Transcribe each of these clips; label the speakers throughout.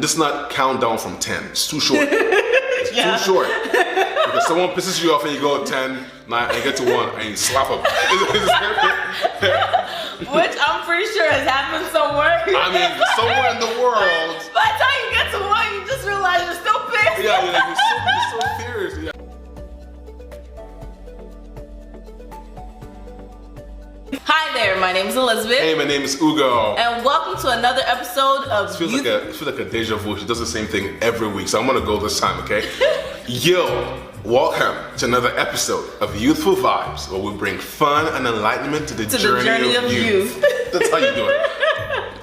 Speaker 1: just not count down from 10. It's too short. It's too short. Because someone pisses you off and you go 10, 9, and you get to 1 and you slap them.
Speaker 2: Which I'm pretty sure has happened somewhere.
Speaker 1: I mean, somewhere in the world.
Speaker 2: By the time you get to 1, you just realize you're still pissed.
Speaker 1: Yeah, you're so furious. Yeah.
Speaker 2: Hi there, my name is Elizabeth.
Speaker 1: Hey, my name is Ugo.
Speaker 2: And welcome to another episode of
Speaker 1: It feels like a deja vu. She does the same thing every week, so I'm gonna go this time, okay? Yo, welcome to another episode of Youthful Vibes, where we bring fun and enlightenment to the journey of youth. That's how you do it.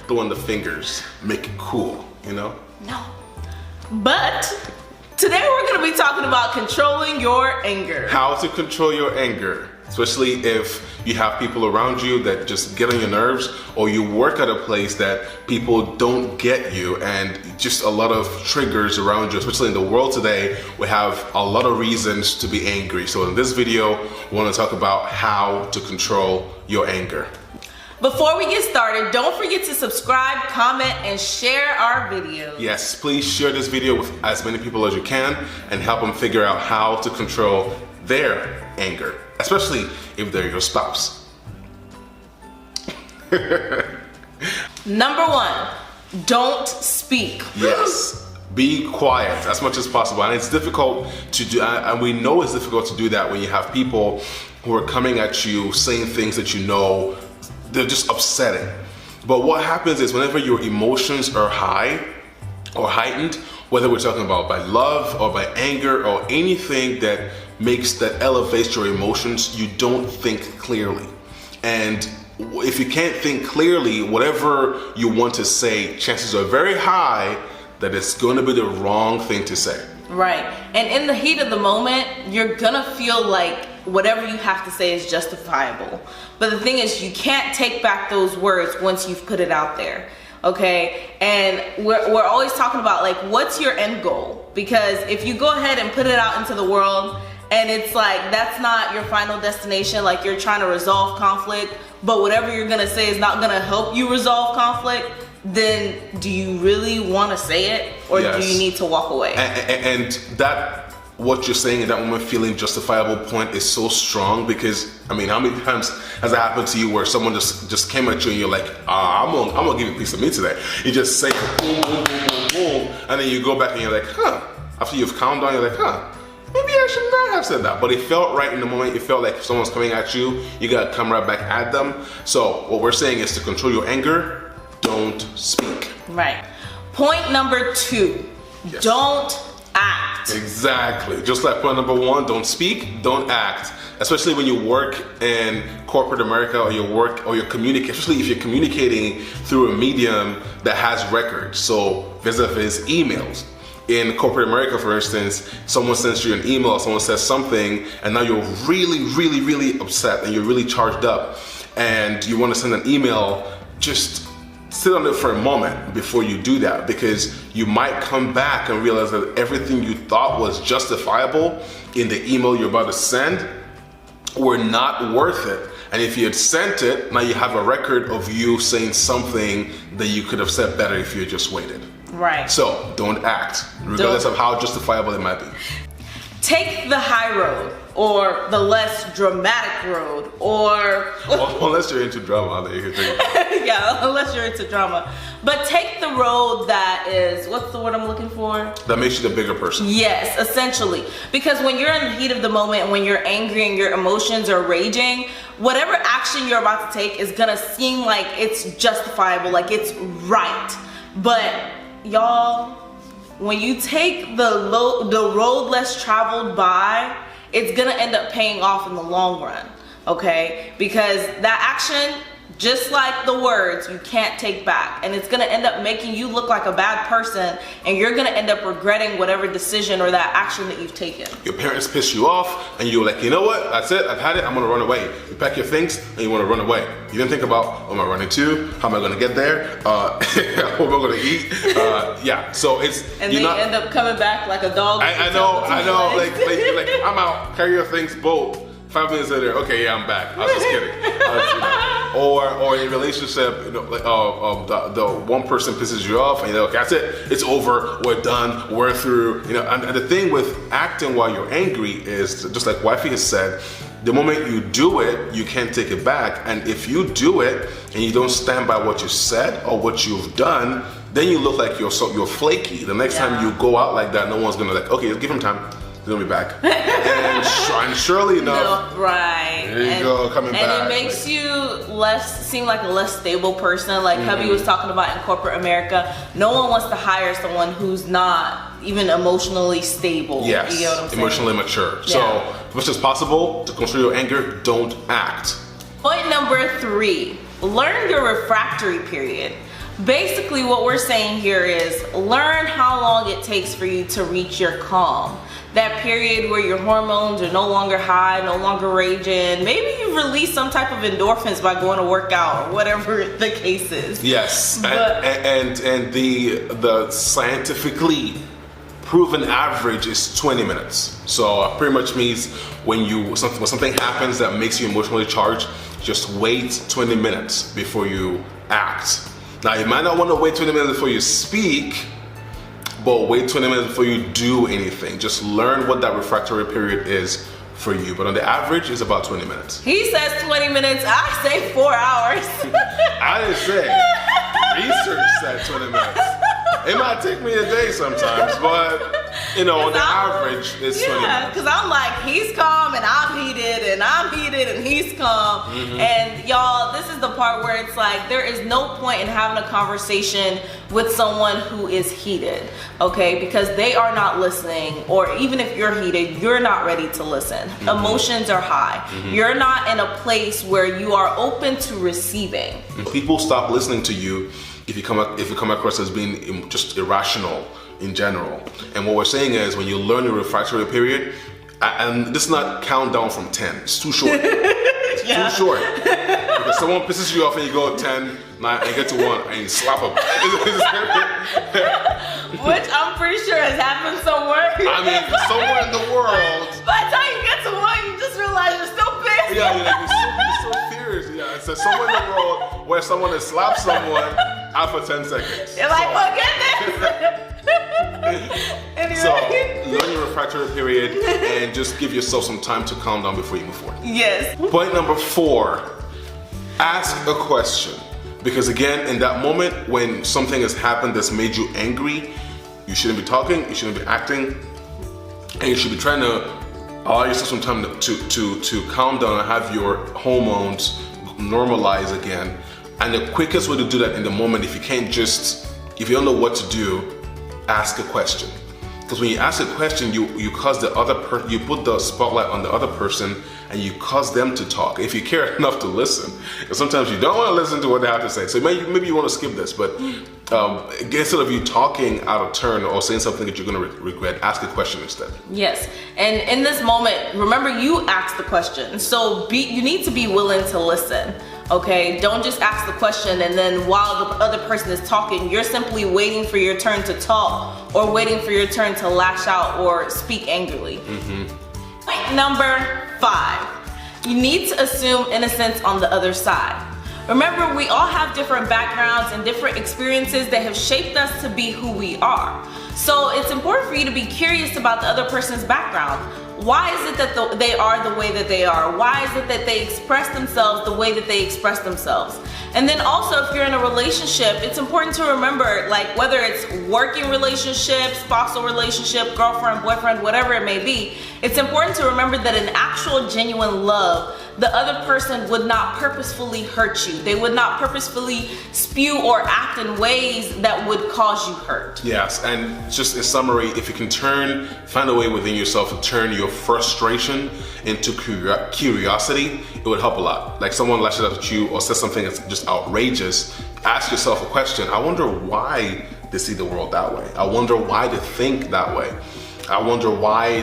Speaker 1: Throwing the fingers, make it cool, you know?
Speaker 2: No. But today we're gonna be talking about controlling your anger.
Speaker 1: How to control your anger, especially if you have people around you that just get on your nerves, or you work at a place that people don't get you, and just a lot of triggers around you, especially in the world today. We have a lot of reasons to be angry. So in this video, we want to talk about how to control your anger.
Speaker 2: Before we get started, don't forget to subscribe, comment, and share our videos.
Speaker 1: Yes, please share this video with as many people as you can and help them figure out how to control their anger, especially if they're your spouse.
Speaker 2: Number 1, don't speak.
Speaker 1: Yes, be quiet as much as possible. And it's difficult to do, and we know it's difficult to do that when you have people who are coming at you saying things that you know they're just upsetting. But what happens is whenever your emotions are high or heightened, whether we're talking about by love or by anger or anything that elevates your emotions, you don't think clearly. And if you can't think clearly, whatever you want to say, chances are very high that it's going to be the wrong thing to say.
Speaker 2: Right. And in the heat of the moment, you're gonna feel like whatever you have to say is justifiable. But the thing is, you can't take back those words once you've put it out there. Okay, and we're always talking about, like, what's your end goal? Because if you go ahead and put it out into the world and it's like that's not your final destination, like you're trying to resolve conflict, but whatever you're gonna say is not gonna help you resolve conflict, then do you really want to say it, or
Speaker 1: Yes.
Speaker 2: do you need to walk away?
Speaker 1: And that, what you're saying in that moment, feeling justifiable point, is so strong, because I mean, how many times has it happened to you where someone just came at you and you're like, I'm gonna give you a piece of me today. You just say boom, boom, boom, boom, boom, and then you go back and you're like, after you've calmed down, you're like, maybe I should not have said that. But it felt right in the moment. It felt like if someone's coming at you, you gotta come right back at them. So what we're saying is, to control your anger, don't speak.
Speaker 2: Right. Point number 2,
Speaker 1: Yes.
Speaker 2: don't act.
Speaker 1: Exactly. Just like point number 1, don't speak, don't act. Especially when you work in corporate America, or you're communicating, especially if you're communicating through a medium that has records. So vis-a-vis emails. In corporate America, for instance, someone sends you an email, someone says something, and now you're really, really, really upset and you're really charged up, and you want to send an email. Just sit on it for a moment before you do that, because you might come back and realize that everything you thought was justifiable in the email you're about to send were not worth it. And if you had sent it, now you have a record of you saying something that you could have said better if you had just waited.
Speaker 2: Right.
Speaker 1: So don't act, regardless of how justifiable it might be.
Speaker 2: Take the high road, or the less dramatic road, or
Speaker 1: Unless you're into drama, then you can think about it.
Speaker 2: yeah, unless you're into drama. But take the road that is, what's the word I'm looking for?
Speaker 1: That makes you the bigger person.
Speaker 2: Yes, essentially. Because when you're in the heat of the moment, and when you're angry and your emotions are raging, whatever action you're about to take is gonna seem like it's justifiable, like it's right. But y'all, when you take the road less traveled by, it's gonna end up paying off in the long run, okay? Because that action, just like the words, you can't take back, and it's gonna end up making you look like a bad person, and you're gonna end up regretting whatever decision or that action that you've taken.
Speaker 1: Your parents piss you off, and you're like, you know what? That's it. I've had it. I'm gonna run away. You pack your things, and you want to run away. You didn't think about, what am I running to? How am I gonna get there? What am I gonna eat? Yeah. So it's
Speaker 2: and then you end up coming back like a dog.
Speaker 1: I know. Like I'm out. Carry your things, bolt. 5 minutes later, okay, yeah, I'm back. I was just kidding. Or in a relationship, like, the one person pisses you off, and you're like, okay, that's it. It's over. We're done. We're through. And the thing with acting while you're angry is, just like Wifey has said, the moment you do it, you can't take it back. And if you do it and you don't stand by what you said or what you've done, then you look like you're flaky. The next time you go out like that, no one's gonna like, okay, give him time. He's gonna be back. and surely enough, there you go, coming back.
Speaker 2: And it makes you seem like a less stable person. Like hubby was talking about in corporate America, no one wants to hire someone who's not even emotionally stable.
Speaker 1: Yes,
Speaker 2: you know what I'm saying?
Speaker 1: Emotionally mature. So, as much as possible, to control your anger, don't act.
Speaker 2: Point number 3, learn your refractory period. Basically what we're saying here is learn how long it takes for you to reach your calm. That period where your hormones are no longer high, no longer raging. Maybe you release some type of endorphins by going to work out or whatever the case is.
Speaker 1: Yes, and the scientifically proven average is 20 minutes. So pretty much means when something happens that makes you emotionally charged, just wait 20 minutes before you act. Now, you might not want to wait 20 minutes before you speak, but wait 20 minutes before you do anything. Just learn what that refractory period is for you. But on the average, it's about 20 minutes.
Speaker 2: He says 20 minutes, I say 4 hours.
Speaker 1: I didn't say. Research said 20 minutes. It might take me a day sometimes, but on the average, it's 20 minutes.
Speaker 2: Yeah, because I'm like, he's calm and I'm heated, and I'm heated and he's calm. And y'all, this is the part where it's like, there is no point in having a conversation with someone who is heated, okay? Because they are not listening, or even if you're heated, you're not ready to listen. Emotions are high. You're not in a place where you are open to receiving.
Speaker 1: People stop listening to you if you come across as being just irrational in general. And what we're saying is, when you learn your refractory period, and this is not countdown from 10, it's too short. It's too short. Because someone pisses you off and you go 10, 9, and get to 1 and you slap them.
Speaker 2: Which I'm pretty sure has happened somewhere.
Speaker 1: I mean, somewhere in the world.
Speaker 2: By the time you get to 1, you just realize you're still pissed.
Speaker 1: Yeah, you're so furious. Yeah, it's somewhere in the world where someone has slapped someone out for 10 seconds.
Speaker 2: You're like, forget this. Anyway.
Speaker 1: So, learn your refractory period and just give yourself some time to calm down before you move forward.
Speaker 2: Yes.
Speaker 1: Point number 4, ask a question. Because again, in that moment when something has happened that's made you angry, you shouldn't be talking, you shouldn't be acting, and you should be trying to allow yourself some time to calm down and have your hormones normalize again. And the quickest way to do that in the moment, if you don't know what to do, ask a question. Because when you ask a question, you cause you put the spotlight on the other person, and you cause them to talk. If you care enough to listen, because sometimes you don't want to listen to what they have to say. So maybe you want to skip this, but instead of you talking out of turn or saying something that you're going to regret, ask a question instead. Yes,
Speaker 2: and in this moment, remember, you asked the question, so you need to be willing to listen. Okay, don't just ask the question and then while the other person is talking, you're simply waiting for your turn to talk or waiting for your turn to lash out or speak angrily. Point number 5, you need to assume innocence on the other side. Remember, we all have different backgrounds and different experiences that have shaped us to be who we are. So it's important for you to be curious about the other person's background. Why is it that they are the way that they are? Why is it that they express themselves the way that they express themselves? And then also, if you're in a relationship, it's important to remember, like, whether it's working relationship, spousal relationship, girlfriend, boyfriend, whatever it may be, it's important to remember that in actual genuine love, the other person would not purposefully hurt you. They would not purposefully spew or act in ways that would cause you hurt.
Speaker 1: Yes, and just in summary, if you can find a way within yourself to turn your frustration into curiosity, it would help a lot. Like, someone lashes out at you or says something that's just outrageous, ask yourself a question. I wonder why they see the world that way. I wonder why they think that way. I wonder why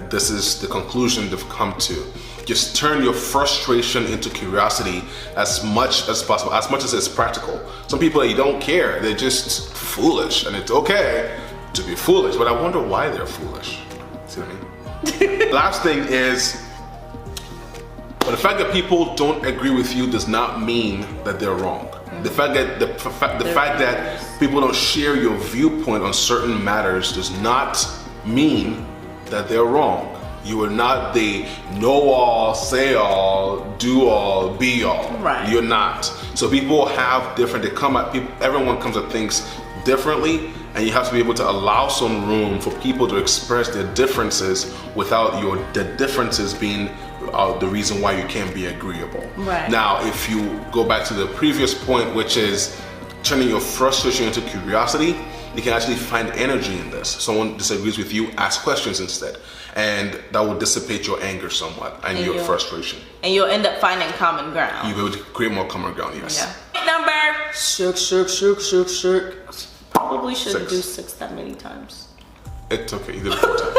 Speaker 1: this is the conclusion they've come to. Just turn your frustration into curiosity as much as possible, as much as it's practical. Some people, they don't care, they're just foolish, and it's okay to be foolish, but I wonder why they're foolish. See what I mean? Last thing is, But the fact that people don't agree with you does not mean that they're wrong. The fact that the fact that people don't share your viewpoint on certain matters does not mean that they're wrong. You are not the know-all, say-all, do-all, be-all.
Speaker 2: Right.
Speaker 1: You're not. So people have different. Everyone comes at things differently, and you have to be able to allow some room for people to express their differences without the differences being the reason why you can't be agreeable.
Speaker 2: Right.
Speaker 1: Now, if you go back to the previous point, which is turning your frustration into curiosity, you can actually find energy in this. Someone disagrees with you, ask questions instead. And that will dissipate your anger somewhat and your frustration.
Speaker 2: And you'll end up finding common ground.
Speaker 1: You'll be able to create more common ground, yes.
Speaker 2: Yeah. Number shook. Probably shouldn't do 6 that many times.
Speaker 1: It's okay, you did it 4 times.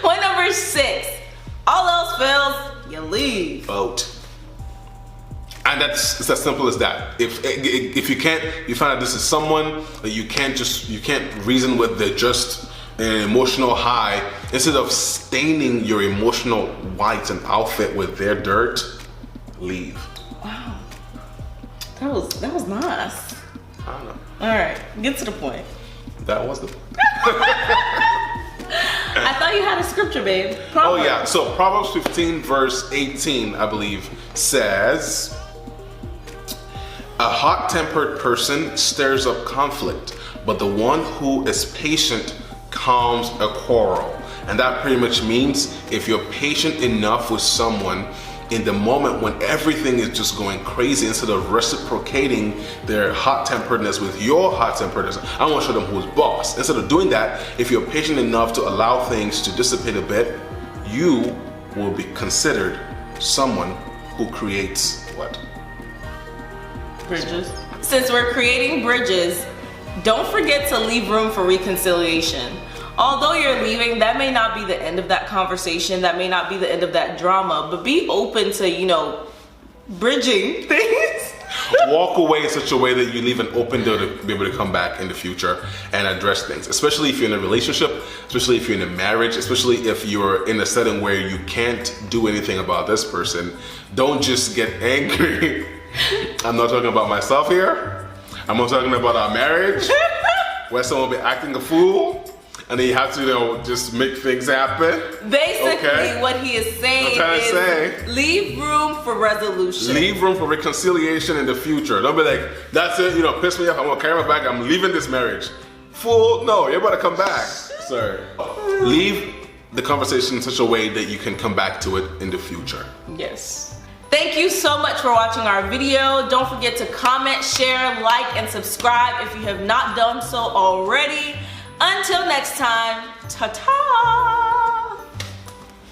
Speaker 2: Point number 6. All else fails, you leave.
Speaker 1: Vote. And it's as simple as that. If you find out this is someone that you can't reason with, they're just an emotional high, instead of staining your emotional white and outfit with their dirt, leave.
Speaker 2: Wow. That was nice.
Speaker 1: I don't know.
Speaker 2: Alright, get to the point.
Speaker 1: That was the point.
Speaker 2: I thought you had a scripture, babe. Proverbs.
Speaker 1: Oh yeah, so Proverbs 15 verse 18, I believe, says, a hot-tempered person stirs up conflict, but the one who is patient calms a quarrel. And that pretty much means if you're patient enough with someone in the moment when everything is just going crazy, instead of reciprocating their hot-temperedness with your hot-temperedness, I want to show them who's boss. Instead of doing that, if you're patient enough to allow things to dissipate a bit, you will be considered someone who creates what?
Speaker 2: Bridges. Since we're creating bridges, don't forget to leave room for reconciliation. Although you're leaving, that may not be the end of that conversation, that may not be the end of that drama, but be open to, bridging things.
Speaker 1: Walk away in such a way that you leave an open door to be able to come back in the future and address things, especially if you're in a relationship, especially if you're in a marriage, especially if you're in a setting where you can't do anything about this person. Don't just get angry. I'm not talking about myself here. I'm not talking about our marriage, where someone will be acting a fool, and then you have to, just make things happen.
Speaker 2: Basically, what he is saying is leave room for resolution.
Speaker 1: Leave room for reconciliation in the future. Don't be like, that's it, piss me off, I'm gonna carry my bag, I'm leaving this marriage. Fool, no, you're about to come back. Sorry. Leave the conversation in such a way that you can come back to it in the future.
Speaker 2: Yes. Thank you so much for watching our video. Don't forget to comment, share, like, and subscribe if you have not done so already. Until next time, ta-ta!